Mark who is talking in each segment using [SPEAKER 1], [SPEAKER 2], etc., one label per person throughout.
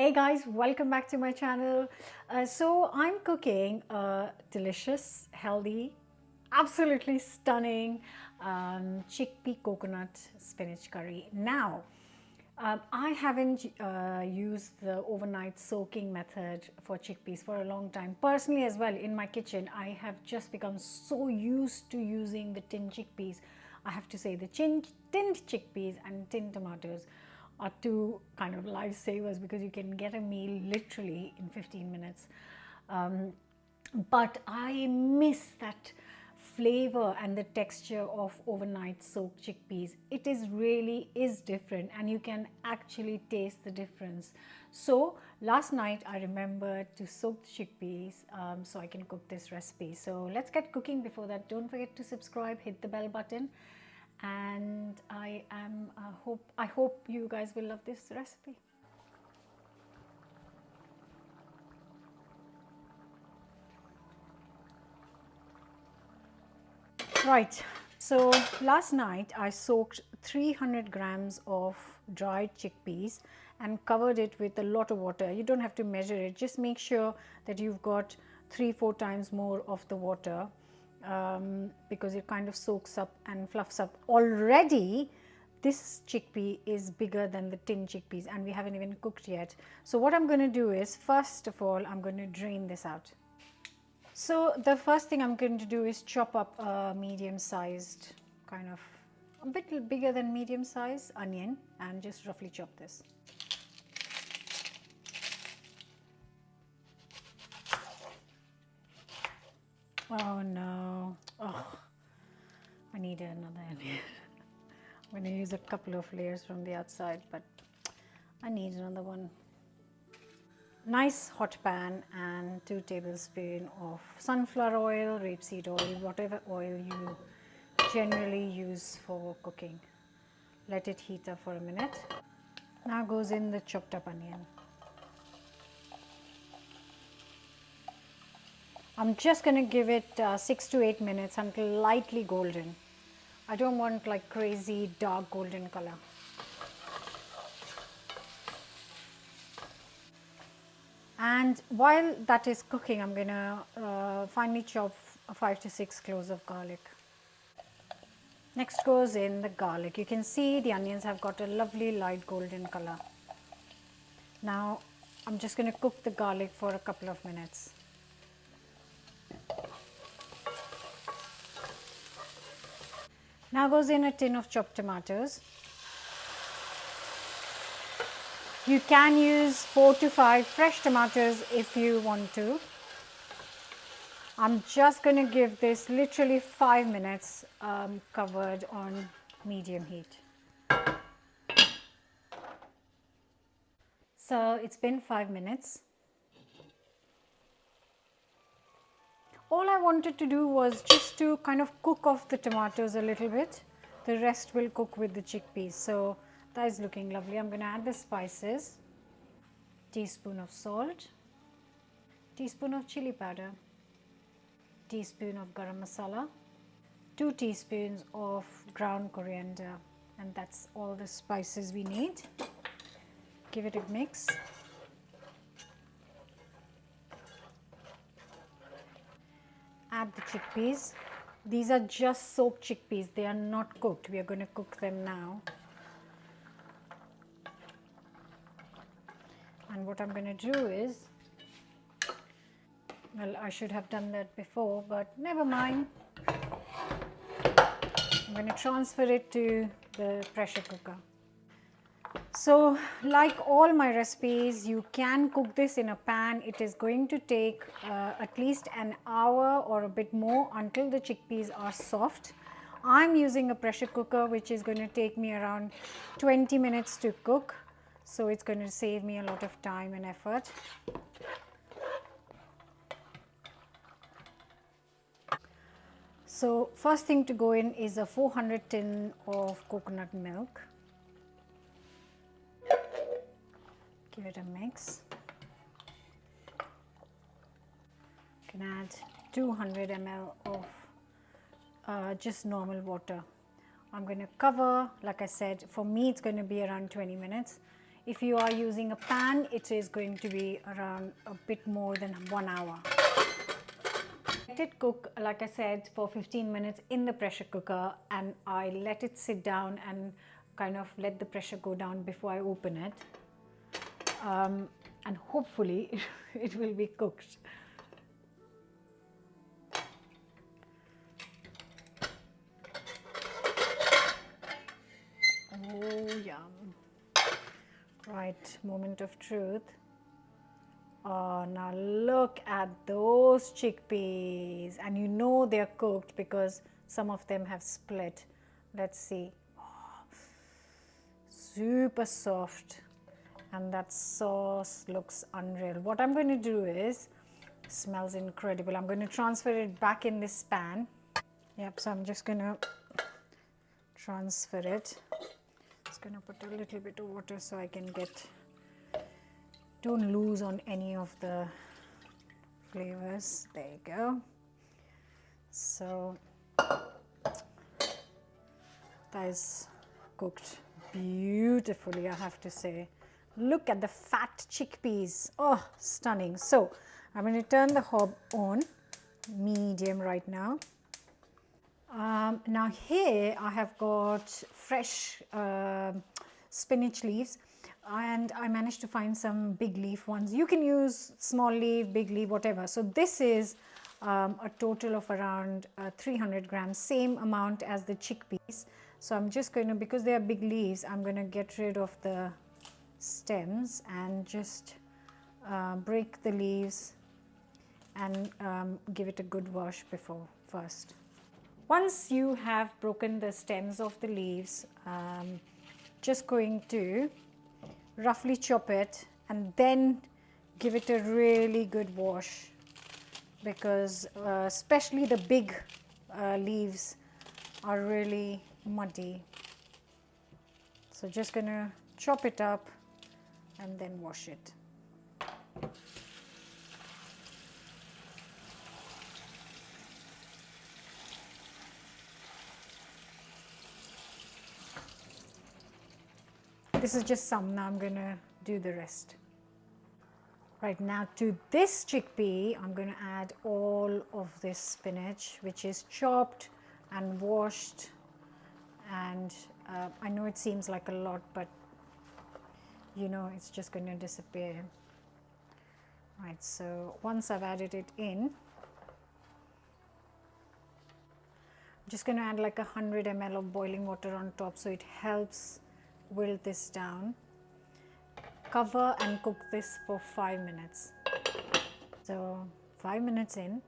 [SPEAKER 1] Hey guys, welcome back to my channel. So I'm cooking a delicious, healthy, absolutely stunning chickpea coconut spinach curry. Now, I haven't used the overnight soaking method for chickpeas for a long time. Personally as well, in my kitchen, I have just become so used to using the tinned chickpeas. I have to say the tinned chickpeas and tinned tomatoes are two kind of lifesavers because you can get a meal literally in 15 minutes. But I miss that flavor and the texture of overnight soaked chickpeas. It is different, and you can actually taste the difference. So last night I remembered to soak the chickpeas so I can cook this recipe. So let's get cooking. Before that, don't forget to subscribe, hit the bell button, and I hope you guys will love this recipe. Right, so last night I soaked 300 grams of dried chickpeas and covered it with a lot of water. You don't have to measure it, just make sure that you've got 3-4 times more of the water because it kind of soaks up and fluffs up. Already this chickpea is bigger than the tin chickpeas and we haven't even cooked yet. So what I'm going to do is, first of all, I'm going to drain this out. So the first thing I'm going to do is chop up a medium-sized, kind of a bit bigger than medium-sized onion, and just roughly chop this. Oh no, oh, I need another onion. I'm going to use a couple of layers from the outside, but I need another one. Nice hot pan and 2 tablespoons of sunflower oil, rapeseed oil, whatever oil you generally use for cooking. Let it heat up for a minute. Now goes in the chopped up onion. I'm just going to give it 6 to 8 minutes until lightly golden. I don't want like crazy dark golden color. And while that is cooking, I'm going to finely chop 5 to 6 cloves of garlic. Next goes in the garlic. You can see the onions have got a lovely light golden color. Now I'm just going to cook the garlic for a couple of minutes. Now goes in a tin of chopped tomatoes. You can use 4 to 5 fresh tomatoes if you want to. I'm just going to give this literally 5 minutes covered on medium heat. So it's been 5 minutes. All I wanted to do was just to kind of cook off the tomatoes a little bit. The rest will cook with the chickpeas. So that is looking lovely. I'm going to add the spices. Teaspoon of salt. Teaspoon of chili powder. Teaspoon of garam masala. 2 teaspoons of ground coriander. And that's all the spices we need. Give it a mix. Add the chickpeas. These are just soaked chickpeas. They are not cooked. We are going to cook them now. And what I'm going to do is, well, I should have done that before, but never mind. I'm going to transfer it to the pressure cooker. So like all my recipes, you can cook this in a pan. It is going to take at least an hour or a bit more until the chickpeas are soft. I'm using a pressure cooker, which is going to take me around 20 minutes to cook. So it's going to save me a lot of time and effort. So first thing to go in is a 400 tin of coconut milk. Give it a mix. You can add 200 ml of just normal water. I'm going to cover, like I said, for me it's going to be around 20 minutes. If you are using a pan, it is going to be around a bit more than 1 hour. Let it cook, like I said, for 15 minutes in the pressure cooker, and I let it sit down and kind of let the pressure go down before I open it. And hopefully it will be cooked. Oh, yum. Right, moment of truth. Oh, now look at those chickpeas. And you know they're cooked because some of them have split. Let's see. Oh, super soft. And that sauce looks unreal. What I'm going to do is, smells incredible. I'm going to transfer it back in this pan. Yep, so I'm just going to transfer it. Just going to put a little bit of water so I can don't lose on any of the flavors. There you go. So that is cooked beautifully, I have to say. Look at the fat chickpeas. Oh, stunning. So I'm going to turn the hob on medium right now. Now here I have got fresh spinach leaves, and I managed to find some big leaf ones. You can use small leaf, big leaf, whatever. So this is a total of around 300 grams, same amount as the chickpeas. So I'm just going to, because they are big leaves, I'm going to get rid of the stems and just break the leaves and give it a good wash before first. Once you have broken the stems of the leaves, just going to roughly chop it and then give it a really good wash, because especially the big leaves are really muddy. So just going to chop it up and then wash it. This is just some. Now I'm going to do the rest. Right, now to this chickpea, I'm going to add all of this spinach, which is chopped and washed. And I know it seems like a lot, but you know, it's just going to disappear. Right, so once I've added it in, I'm just going to add like 100 ml of boiling water on top, so it helps wilt this down. Cover and cook this for 5 minutes. So 5 minutes in.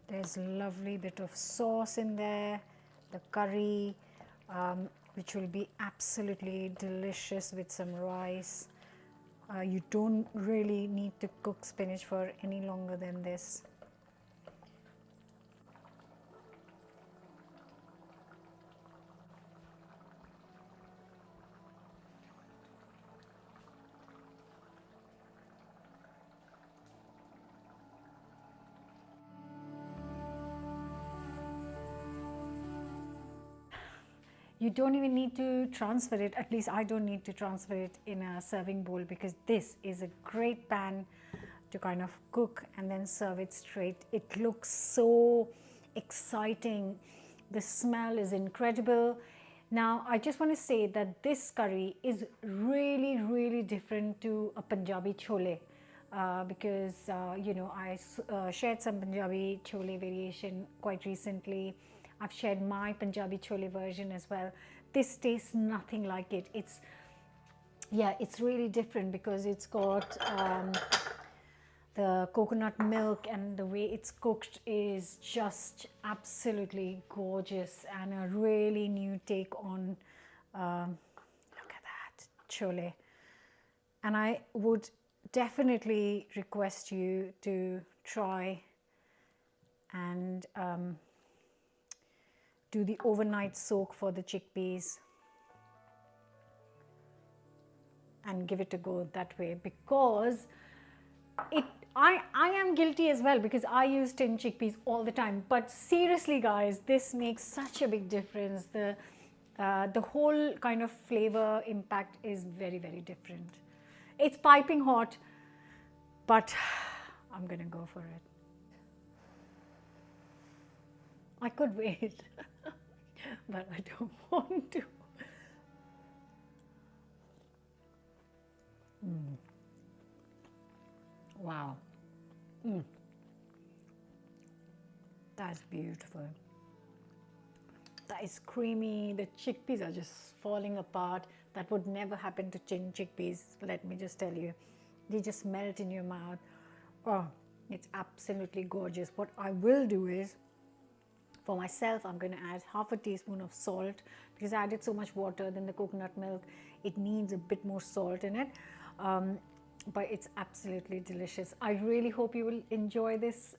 [SPEAKER 1] There's a lovely bit of sauce in there, the curry, which will be absolutely delicious with some rice. You don't really need to cook spinach for any longer than this. You don't even need to transfer it, at least I don't need to transfer it in a serving bowl, because this is a great pan to kind of cook and then serve it straight. It looks so exciting. The smell is incredible. Now I just want to say that this curry is really different to a Punjabi chole. Because you know, I shared some Punjabi chole variation quite recently. I've shared my Punjabi chole version as well. This tastes nothing like it. It's really different because it's got the coconut milk, and the way it's cooked is just absolutely gorgeous and a really new take on look at that chole. And I would definitely request you to try and do the overnight soak for the chickpeas. and give it a go that way, because I am guilty as well, because I use tin chickpeas all the time. But seriously, guys, this makes such a big difference. The whole kind of flavor impact is very, very different. It's piping hot, but I'm gonna go for it. I could wait, but I don't want to. Wow. That's beautiful. That is creamy. The chickpeas are just falling apart. That would never happen to chickpeas, let me just tell you. They just melt in your mouth. Oh, it's absolutely gorgeous. What I will do is, for myself, I'm going to add half a teaspoon of salt, because I added so much water, then the coconut milk, it needs a bit more salt in it. But it's absolutely delicious. I really hope you will enjoy this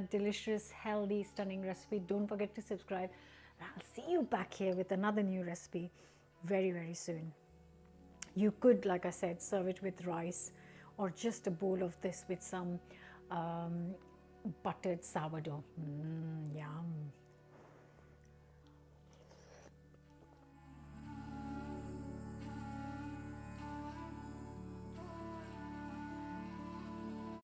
[SPEAKER 1] delicious, healthy, stunning recipe. Don't forget to subscribe. I'll see you back here with another new recipe very, very soon. You could, like I said, serve it with rice, or just a bowl of this with some buttered sourdough. Yum.